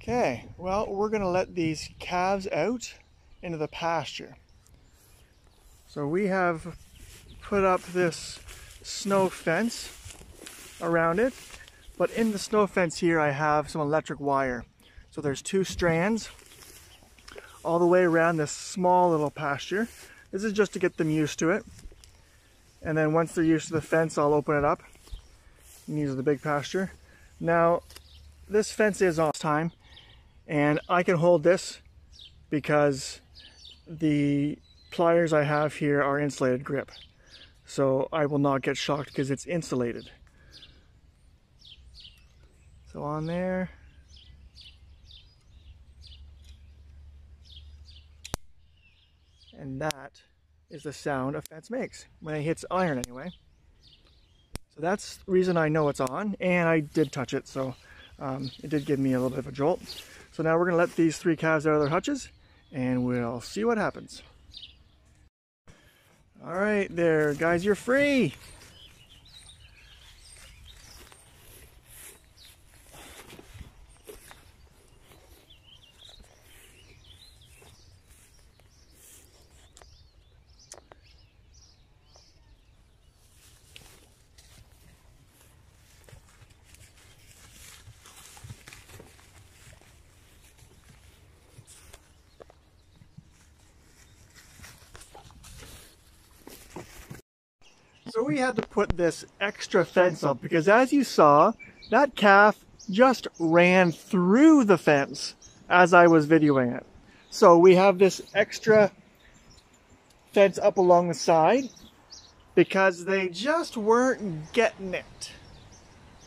Okay, well, we're going to let these calves out into the pasture. So we have put up this snow fence around it, but in the snow fence here I have some electric wire. So there's 2 strands all the way around this small little pasture. This is just to get them used to it. And then once they're used to the fence, I'll open it up and use the big pasture. Now, this fence is on time, and I can hold this because the pliers I have here are insulated grip. So I will not get shocked because it's insulated. So on there. And that is the sound a fence makes when it hits iron anyway. So that's the reason I know it's on, and I did touch it, so it did give me a little bit of a jolt. So now we're going to let these 3 calves out of their hutches, and we'll see what happens. All right, there, guys, you're free. So we had to put this extra fence up because, as you saw, that calf just ran through the fence as I was videoing it. So we have this extra fence up along the side because they just weren't getting it.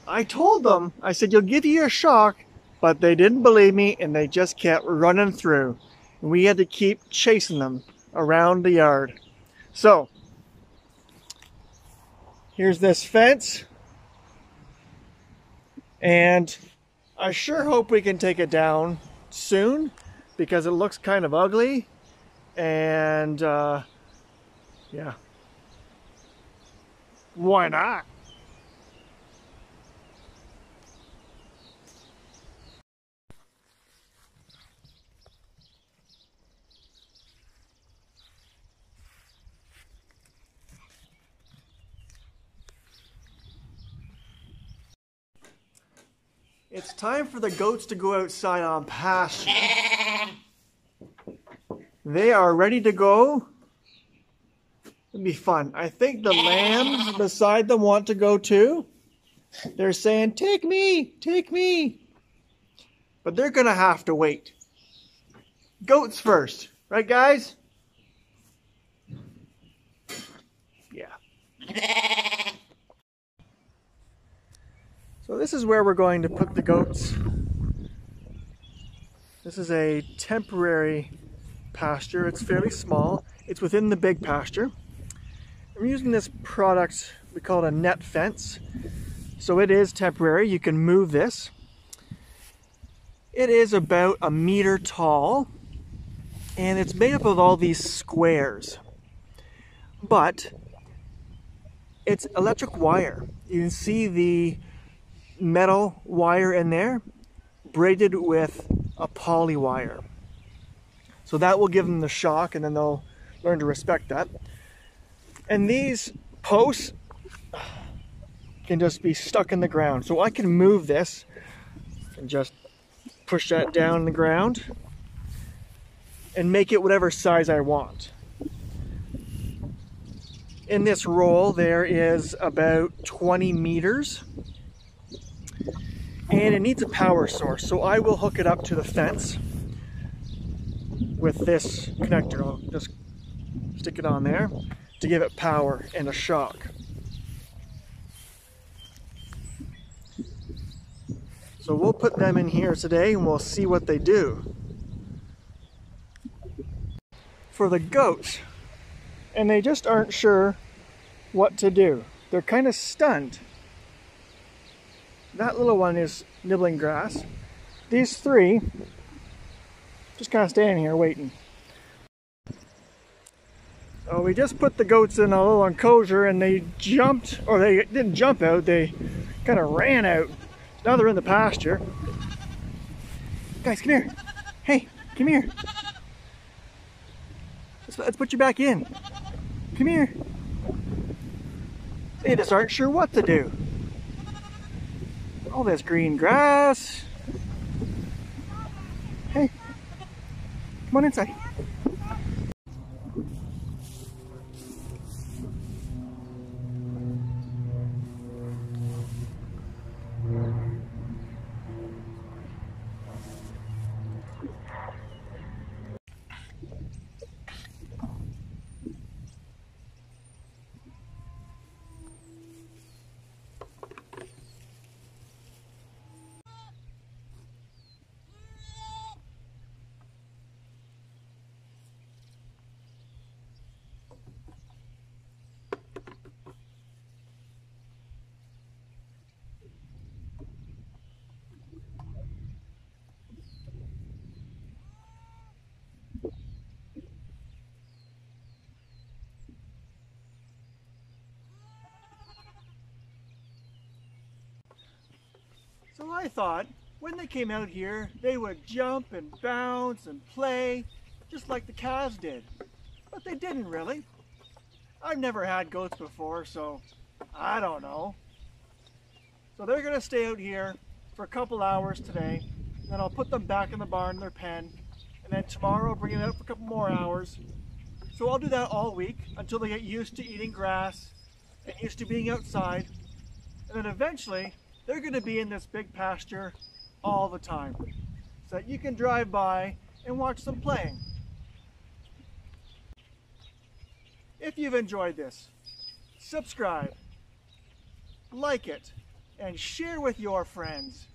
I told them, I said, you'll give you a shock, but they didn't believe me and they just kept running through. And we had to keep chasing them around the yard. So here's this fence, and I sure hope we can take it down soon because it looks kind of ugly, and yeah, why not? It's time for the goats to go outside on pasture. They are ready to go. It'll be fun. I think the lambs beside them want to go too. They're saying, take me, take me. But they're gonna have to wait. Goats first, right guys? Yeah. So this is where we're going to put the goats. This is a temporary pasture. It's fairly small. It's within the big pasture. I'm using this product, we call it a net fence. So it is temporary. You can move this. It is about 1 meter tall, and it's made up of all these squares. But it's electric wire. You can see the metal wire in there braided with a poly wire. So that will give them the shock, and then they'll learn to respect that. And these posts can just be stuck in the ground. So I can move this and just push that down in the ground and make it whatever size I want. In this roll there is about 20 meters. And it needs a power source, so I will hook it up to the fence with this connector. I'll just stick it on there to give it power and a shock. So we'll put them in here today and we'll see what they do. For the goats, and they just aren't sure what to do. They're kind of stunned. That little one is nibbling grass. These 3 just kind of standing here waiting. So we just put the goats in a little enclosure and they jumped, or they didn't jump out, they kind of ran out. Now they're in the pasture. Guys, come here. Hey, come here. Let's put you back in. Come here. They just aren't sure what to do. All this green grass. Hey, come on inside. So I thought when they came out here, they would jump and bounce and play just like the calves did. But they didn't really. I've never had goats before, so I don't know. So they're going to stay out here for a couple hours today. Then I'll put them back in the barn, in their pen. And then tomorrow I'll bring them out for a couple more hours. So I'll do that all week until they get used to eating grass and used to being outside. And then eventually, they're going to be in this big pasture all the time so that you can drive by and watch them playing. If you've enjoyed this, subscribe, like it, and share with your friends.